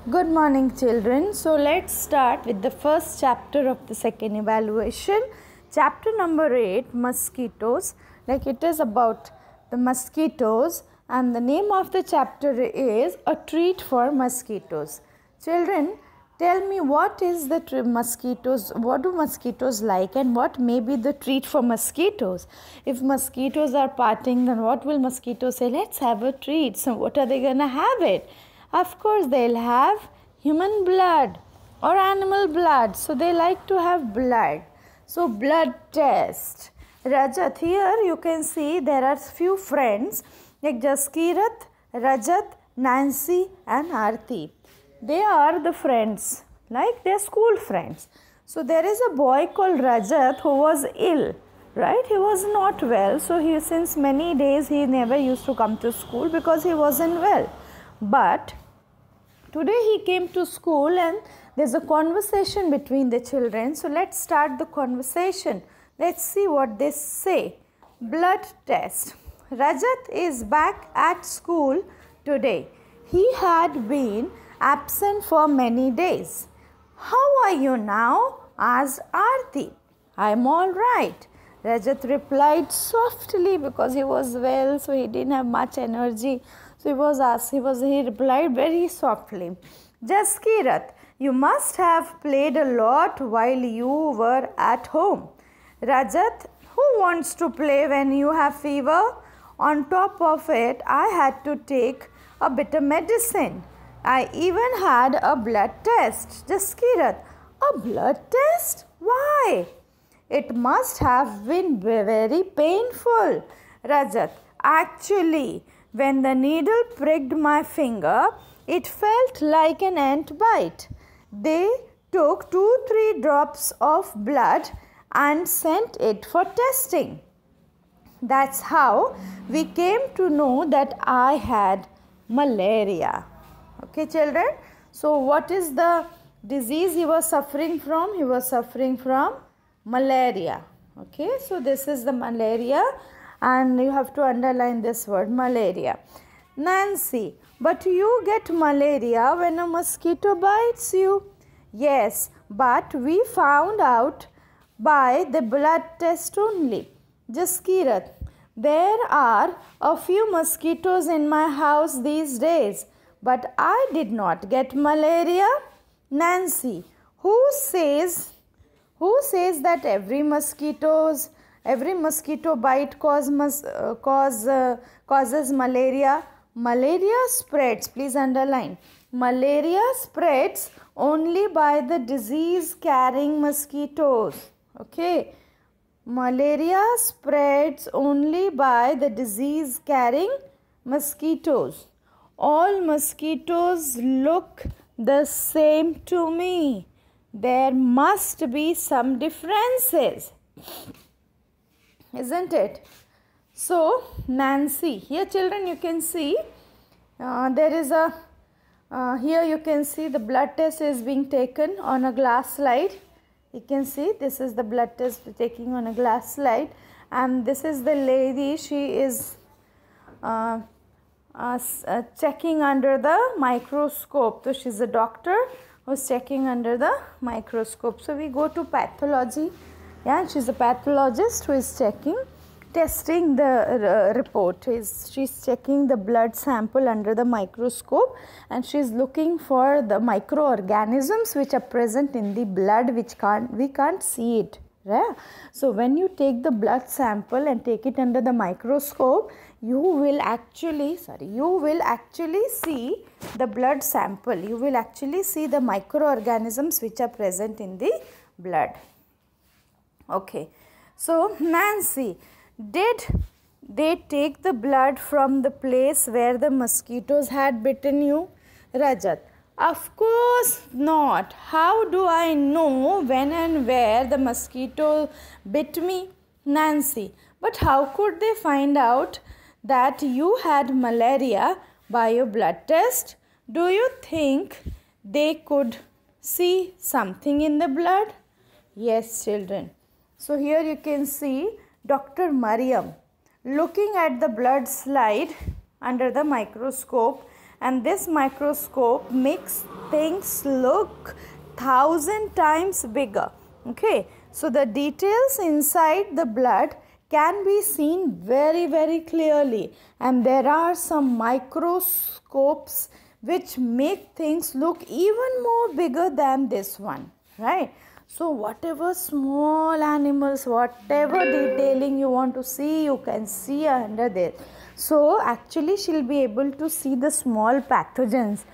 Good morning, children. So let's start with the first chapter of the second evaluation. Chapter number 8, mosquitoes. Like it is about the mosquitoes, and the name of the chapter is A Treat for Mosquitoes. Children, tell me what is the mosquitoes, what do mosquitoes like, and what may be the treat for mosquitoes? If mosquitoes are partying, then what will mosquitoes say? Let's have a treat. So what are they gonna have it? Of course, they'll have human blood or animal blood. So they like to have blood. So blood test. Rajat, here you can see there are few friends like Jaskirat, Rajat, Nancy and Aarti. They are the friends, like their school friends. So there is a boy called Rajat who was ill, right? He was not well. So since many days he never used to come to school because he wasn't well. But today he came to school and there's a conversation between the children. So let's start the conversation. Let's see what they say. Blood test. Rajat is back at school today. He had been absent for many days. How are you now? Asked Aarti. I'm all right. Rajat replied softly because he was well, so he didn't have much energy. So he replied very softly. Jaskirat, you must have played a lot while you were at home. Rajat, who wants to play when you have fever? On top of it, I had to take a bitter medicine. I even had a blood test. Jaskirat, a blood test? Why? It must have been very painful. Rajat, actually, when the needle pricked my finger, it felt like an ant bite. They took 2-3 drops of blood and sent it for testing. That's how we came to know that I had malaria. Okay, children? So, what is the disease he was suffering from? He was suffering from malaria. Okay, so this is the malaria. And you have to underline this word, malaria. Nancy, but you get malaria when a mosquito bites you. Yes, but we found out by the blood test only. Jaskirat, there are a few mosquitoes in my house these days, but I did not get malaria. Nancy, who says that every mosquito bite causes malaria? Malaria spreads, please underline. Malaria spreads only by the disease carrying mosquitoes. Okay. Malaria spreads only by the disease carrying mosquitoes. All mosquitoes look the same to me. There must be some differences, isn't it? So, Nancy, here children you can see there is a, here you can see the blood test is being taken on a glass slide. You can see this is the blood test taking on a glass slide, and this is the lady, she is checking under the microscope. So, she is a doctor who is checking under the microscope. So, we go to pathology. Yeah, she is a pathologist who is testing the report. She's checking the blood sample under the microscope, and she's looking for the microorganisms which are present in the blood, which we can't see it. Right? So when you take the blood sample and take it under the microscope, you will actually see the blood sample. You will actually see the microorganisms which are present in the blood. Okay. So Nancy, did they take the blood from the place where the mosquitoes had bitten you? Rajat, of course not. How do I know when and where the mosquito bit me? Nancy, but how could they find out that you had malaria by your blood test? Do you think they could see something in the blood? Yes, children. So here you can see Dr. Mariam looking at the blood slide under the microscope, and this microscope makes things look 1,000 times bigger. Okay, so the details inside the blood can be seen very, very clearly, and there are some microscopes which make things look even more bigger than this one, right? So whatever small animals, whatever detailing you want to see, you can see under there. So actually she'll be able to see the small pathogens,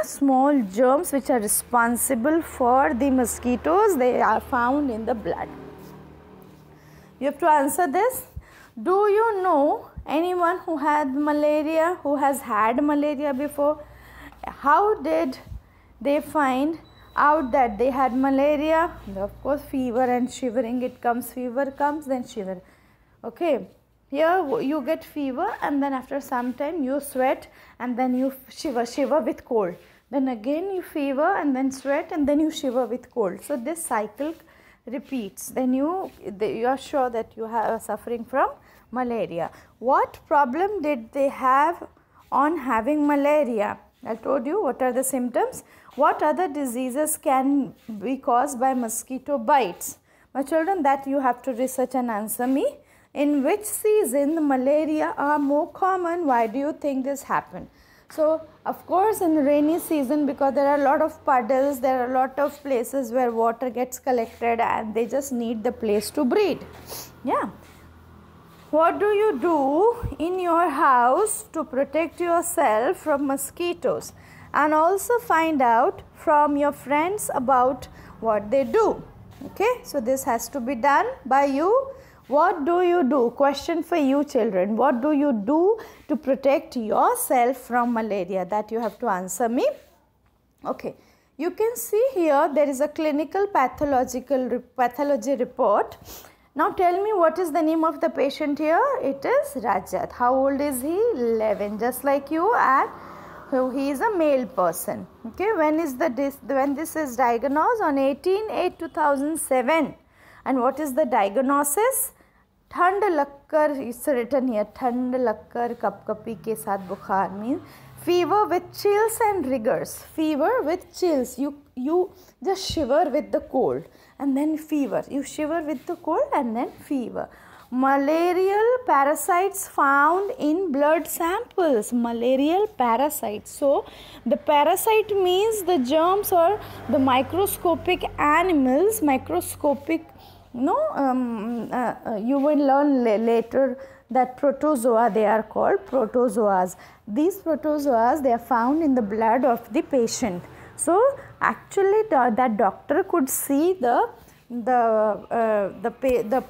small germs which are responsible for the mosquitoes. They are found in the blood. You have to answer this. Do you know anyone who had malaria, who has had malaria before? How did they find out that they had malaria? Of course, fever and shivering. It comes, fever comes, then shiver. Okay, here you get fever, and then after some time you sweat, and then you shiver with cold. Then again you fever, and then sweat, and then you shiver with cold. So this cycle repeats. Then you are sure that you are suffering from malaria. What problem did they have on having malaria? I told you what are the symptoms. What other diseases can be caused by mosquito bites? My children, that you have to research and answer me. In which season the malaria are more common? Why do you think this happened? So of course in rainy season, because there are a lot of puddles, there are a lot of places where water gets collected and they just need the place to breed. Yeah. What do you do in your house to protect yourself from mosquitoes? And also find out from your friends about what they do. Okay, so this has to be done by you. What do you do? Question for you children. What do you do to protect yourself from malaria? That you have to answer me. Okay, you can see here there is a clinical pathology report. Now tell me, what is the name of the patient here? It is Rajat. How old is he? 11, just like you, and he is a male person. Okay, when this is diagnosed? On 18/8/2007. And what is the diagnosis? ठंड लगकर, it's written here, ठंड लगकर कपकपी के साथ बुखार, means fever with chills and rigors. Fever with chills, you just shiver with the cold, and then fever. You shiver with the cold and then fever. Malarial parasites found in blood samples. Malarial parasites. So the parasite means the germs or the microscopic animals, you will learn later that protozoa, they are called protozoas. These protozoas, they are found in the blood of the patient. So actually that doctor could see the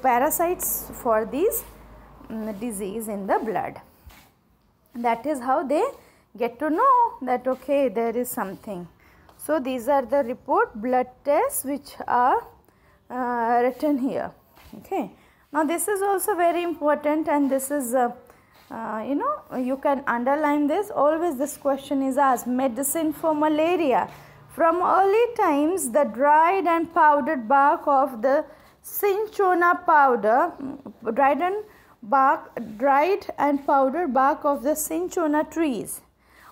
parasites for these disease in the blood. That is how they get to know that okay, there is something. So these are the blood tests which are written here. Okay, now this is also very important, and this is you can underline this. Always this question is asked. Medicine for malaria. From early times, the dried and powdered bark of the cinchona powder, dried and powdered bark of the cinchona trees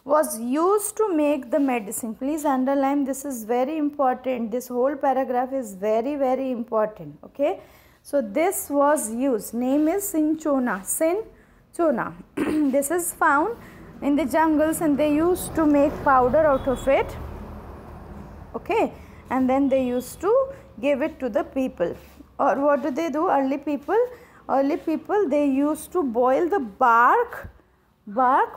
was used to make the medicine. Please underline, this is very important. This whole paragraph is very, very important. Okay, so this was used. Name is cinchona. This is found in the jungles, and they used to make powder out of it. Okay, and then they used to give it to the people. Or what do they do? Early people, they used to boil the bark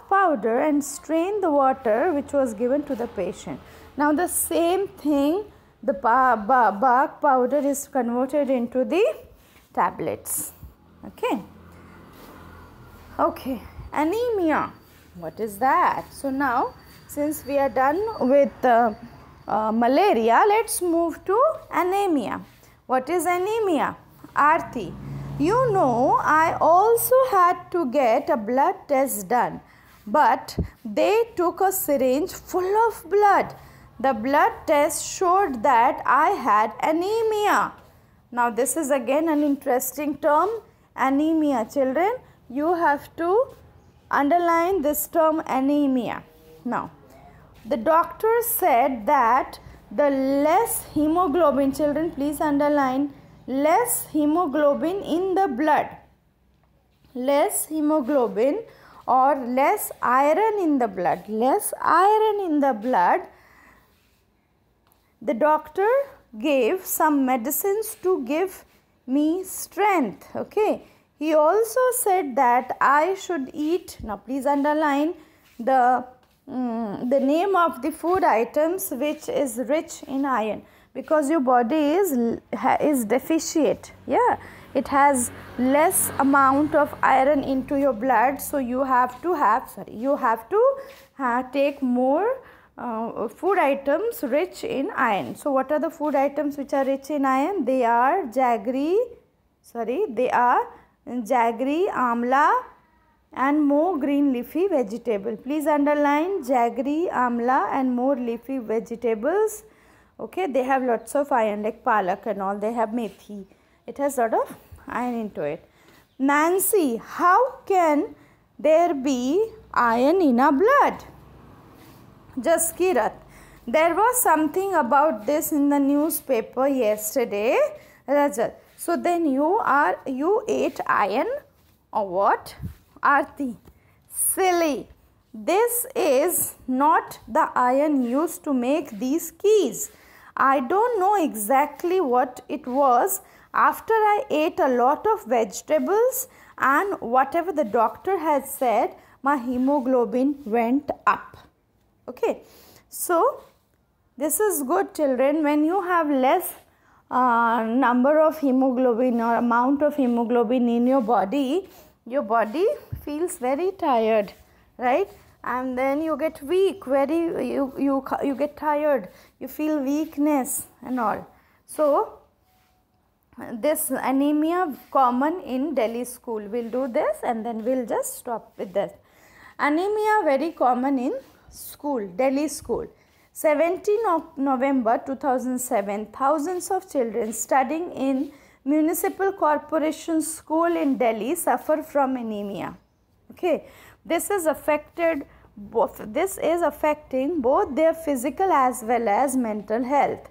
powder and strain the water which was given to the patient. Now the same thing, the bark powder is converted into the tablets. Okay, anemia. What is that? So now, since we are done with malaria, let's move to anemia. What is anemia? Aarti. You know, I also had to get a blood test done, but they took a syringe full of blood. The blood test showed that I had anemia. Now this is again an interesting term, anemia. Children, you have to underline this term anemia. Now, the doctor said that the less hemoglobin, children please underline, less hemoglobin in the blood, less hemoglobin or less iron in the blood, less iron in the blood, the doctor gave some medicines to give me strength. Okay, he also said that I should eat, now please underline the name of the food items which is rich in iron, because your body is deficient. Yeah, it has less amount of iron into your blood, so you have to take more food items rich in iron. So what are the food items which are rich in iron? They are jaggery, amla and more green leafy vegetable. Please underline jaggery, amla and more leafy vegetables. Okay, they have lots of iron, like palak and all. They have methi. It has lot of iron into it. Nancy, how can there be iron in our blood? Jaskirat, there was something about this in the newspaper yesterday. Rajat, so then you ate iron or what? Aarti, silly, this is not the iron used to make these keys. I don't know exactly what it was. After I ate a lot of vegetables and whatever the doctor had said, my hemoglobin went up. Okay, so this is good, children. When you have less number of hemoglobin or amount of hemoglobin in your body feels very tired, right? And then you get weak, you get tired, you feel weakness and all. So this anemia common in Delhi school. We'll do this and then we'll just stop with this. Anemia very common in school, Delhi school. 17 of November 2007, thousands of children studying in Municipal Corporation School in Delhi suffer from anemia. Okay, this is affecting both their physical as well as mental health.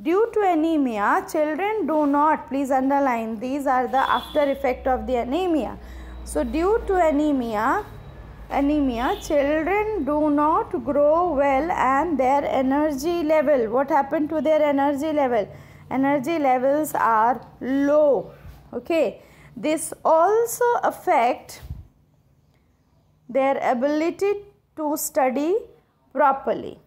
Due to anemia, children do not, please underline, these are the after effect of the anemia. So due to anemia, children do not grow well and their energy level, what happened to their energy level? Energy levels are low. Okay, this also affect their ability to study properly.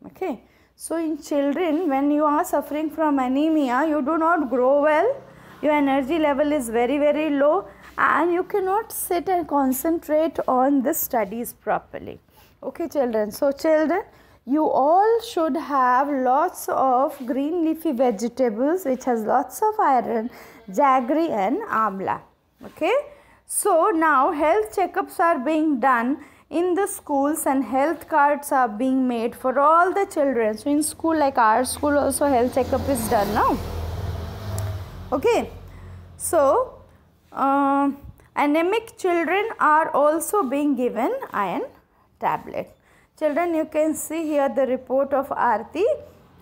Okay, so in children, when you are suffering from anemia, you do not grow well, your energy level is very, very low, and you cannot sit and concentrate on the studies properly. Okay, children, so children, you all should have lots of green leafy vegetables which has lots of iron, jaggery and amla. Okay, so now health checkups are being done in the schools and health cards are being made for all the children. So in school, like our school also, health checkup is done now. Okay, so anemic children are also being given iron tablet. Children, you can see here the report of Aarti,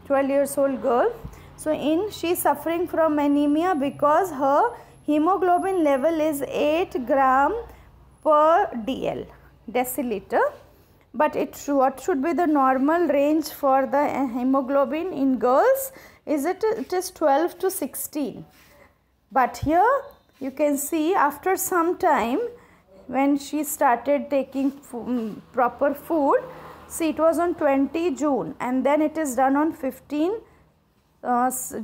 12 years old girl. So she is suffering from anemia because her hemoglobin level is 8 gram per deciliter. But what should be the normal range for the hemoglobin in girls? It is 12 to 16. But here you can see after some time, when she started taking proper food, see, it was on 20 June and then it is done on 15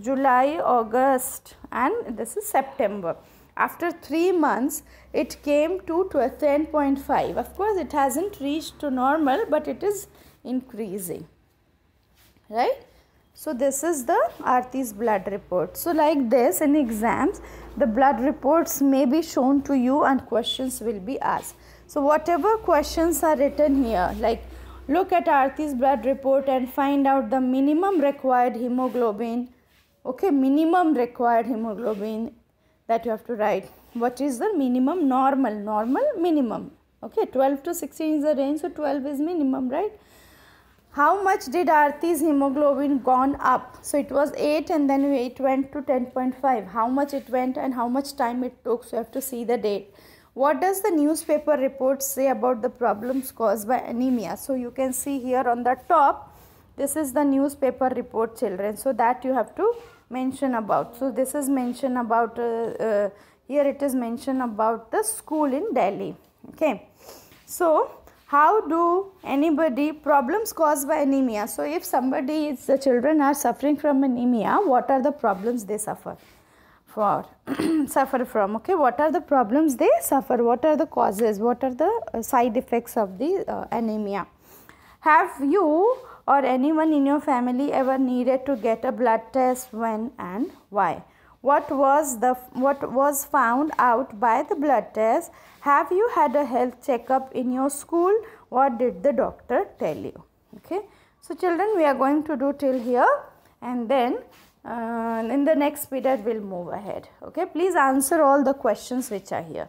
July, August and this is September. After 3 months, it came to 10.5. Of course, it hasn't reached to normal, but it is increasing, right? So this is the Aarti's blood report. So like this in exams, the blood reports may be shown to you and questions will be asked. So whatever questions are written here, like look at Aarti's blood report and find out the minimum required hemoglobin. Okay, minimum required hemoglobin that you have to write. What is the minimum? Normal, minimum. Okay, 12 to 16 is the range, so 12 is minimum, right? how much did Aarti's hemoglobin gone up? So it was 8 and then it went to 10.5. How much it went and how much time it took? So you have to see the date. What does the newspaper report say about the problems caused by anemia? So you can see here on the top, this is the newspaper report, children. So that you have to mention about. So this is mentioned about, here it is mentioned about the school in Delhi. Okay. So how do anybody problems caused by anemia? So if somebody is, the children are suffering from anemia, what are the problems they suffer from? Okay, what are the problems they suffer? What are the causes? What are the side effects of the anemia? Have you or anyone in your family ever needed to get a blood test? When and why? What was found out by the blood test? Have you had a health checkup in your school? What did the doctor tell you? Okay. So children, we are going to do till here, and then in the next period we'll move ahead. Okay. Please answer all the questions which are here.